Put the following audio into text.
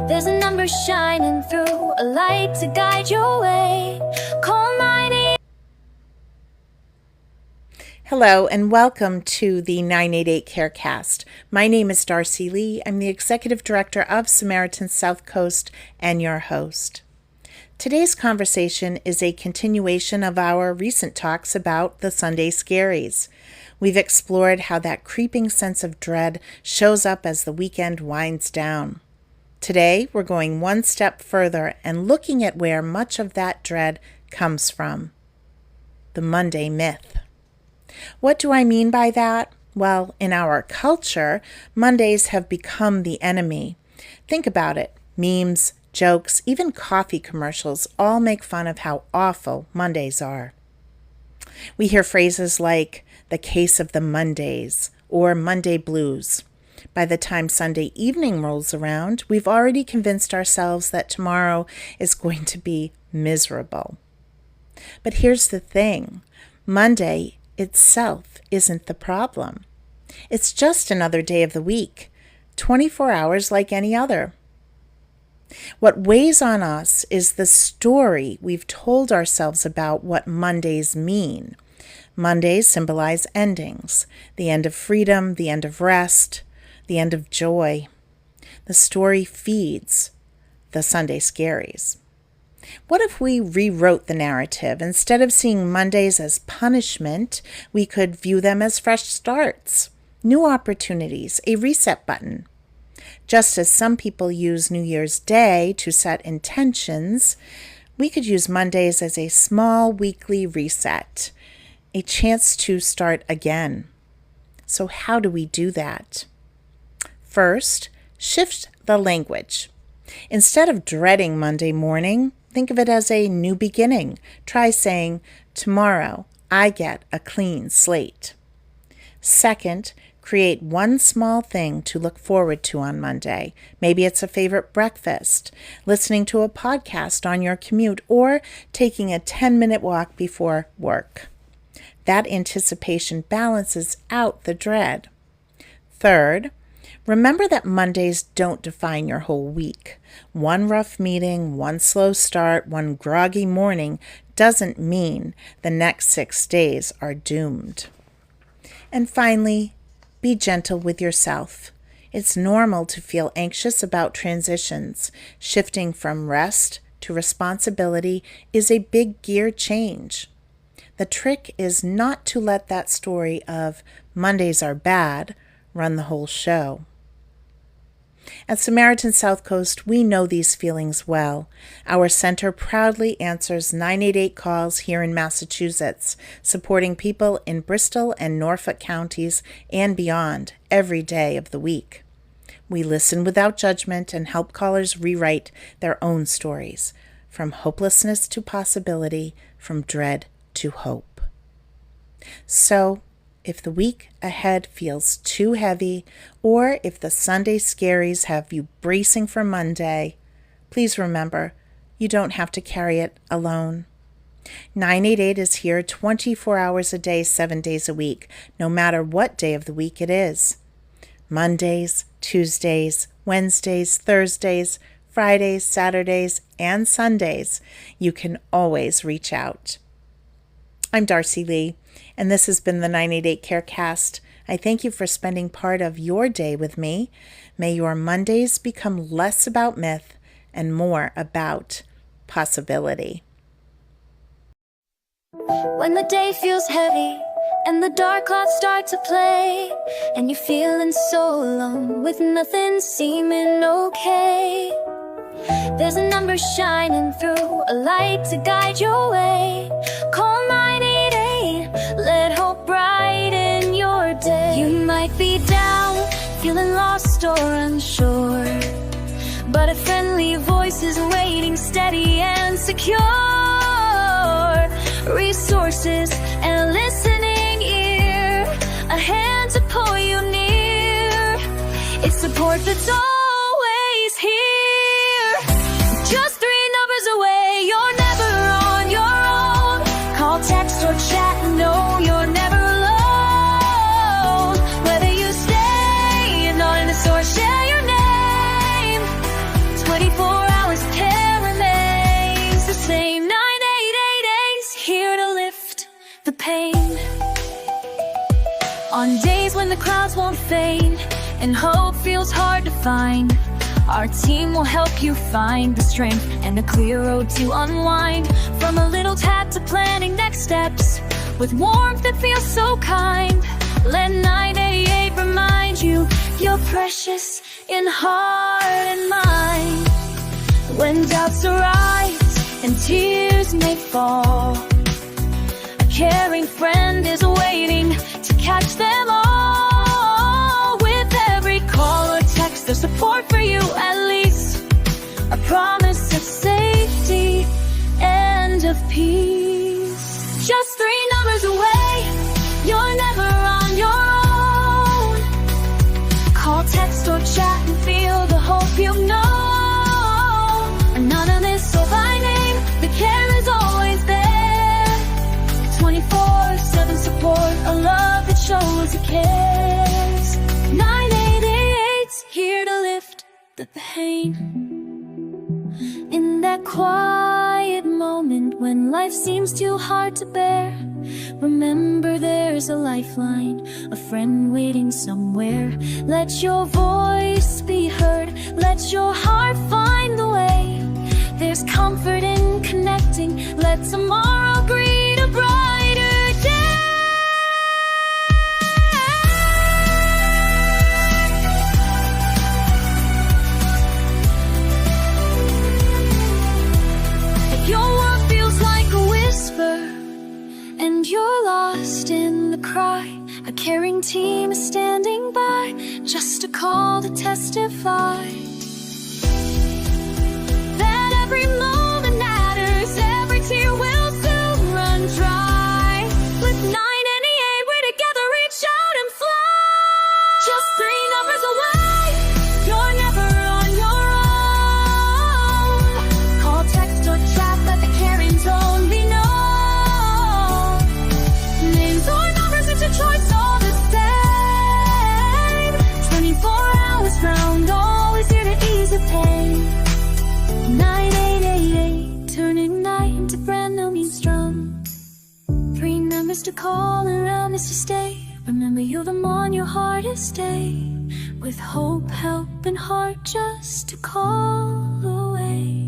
There's a number shining through, a light to guide your way. Call 988. Hello and welcome to the 988 Carecast. My name is Darcy Lee. I'm the Executive Director of Samaritans Southcoast and your host. Today's conversation is a continuation of our recent talks about the Sunday Scaries. We've explored how that creeping sense of dread shows up as the weekend winds down. Today, we're going one step further and looking at where much of that dread comes from. The Monday myth. What do I mean by that? Well, in our culture, Mondays have become the enemy. Think about it. Memes, jokes, even coffee commercials all make fun of how awful Mondays are. We hear phrases like the case of the Mondays or Monday blues. By the time Sunday evening rolls around, we've already convinced ourselves that tomorrow is going to be miserable. But here's the thing. Monday itself isn't the problem. It's just another day of the week, 24 hours like any other. What weighs on us is the story we've told ourselves about what Mondays mean. Mondays symbolize endings, the end of freedom, the end of rest, the end of joy. The story feeds the Sunday Scaries. What if we rewrote the narrative? Instead of seeing Mondays as punishment, we could view them as fresh starts, new opportunities, a reset button. Just as some people use New Year's Day to set intentions, we could use Mondays as a small weekly reset, a chance to start again. So how do we do that? First, shift the language. Instead of dreading Monday morning, think of it as a new beginning. Try saying, tomorrow I get a clean slate. Second, create one small thing to look forward to on Monday. Maybe it's a favorite breakfast, listening to a podcast on your commute, or taking a 10-minute walk before work. That anticipation balances out the dread. Third, remember that Mondays don't define your whole week. One rough meeting, one slow start, one groggy morning doesn't mean the next 6 days are doomed. And finally, be gentle with yourself. It's normal to feel anxious about transitions. Shifting from rest to responsibility is a big gear change. The trick is not to let that story of Mondays are bad run the whole show. At Samaritans Southcoast, we know these feelings well. Our center proudly answers 988 calls here in Massachusetts, supporting people in Bristol and Norfolk counties and beyond every day of the week. We listen without judgment and help callers rewrite their own stories, from hopelessness to possibility, from dread to hope. So, if the week ahead feels too heavy, or if the Sunday Scaries have you bracing for Monday, please remember, you don't have to carry it alone. 988 is here 24 hours a day, 7 days a week, no matter what day of the week it is. Mondays, Tuesdays, Wednesdays, Thursdays, Fridays, Saturdays, and Sundays, you can always reach out. I'm Darcy Lee, and this has been the 988 Carecast. I thank you for spending part of your day with me. May your Mondays become less about myth and more about possibility. When the day feels heavy and the dark clouds start to play, and you're feeling so alone with nothing seeming okay, there's a number shining through, a light to guide your way. Call 988, let hope brighten your day. You might be down, feeling lost or unsure, but a friendly voice is waiting, steady and secure. Resources and a listening ear, a hand to pull you near. It's support that's always here. Just 3 numbers away, you're never on your own. Call, text, or chat, no, you're never alone. Whether you stay anonymous or share your name, 24 hours of care remains the same. 988 here to lift the pain. On days when the crowds won't fade and hope feels hard to find, our team will help you find the strength and a clear road to unwind. From a little tap to planning next steps, with warmth that feels so kind. Let 988 remind you, you're precious in heart and mind. When doubts arise and tears may fall, a caring friend is waiting to catch them all. With every call or text, there's support for you at least, a promise of safety and of peace. Just 3 numbers away, you're never on your own. Call, text, or chat and feel the hope you know. Anonymous or by name, the care is always there. 24/7 support, a love that shows it cares. 988's here to lift the pain. In that quiet moment when life seems too hard to bear, remember there's a lifeline, a friend waiting somewhere. Let your voice be heard, let your heart find the way. There's comfort in connecting, let tomorrow breed a brighter day. If your world feels like a whisper and you're lost in the cry, a caring team is standing by, just a call to testify that every moment matters, every tear will soon run dry. With 988, we're together, reach out and fly. Just 3 numbers away, you're never on your own. Call, text, or chat, let the caring tone be known. Names or numbers, it's your choice, all the same. 24 hours round, always here to ease the pain. 988, turning night into brand new mean strum. 3 numbers to call and round is to stay. Remember, you're the on your hardest day, with hope, help, and heart just to call away.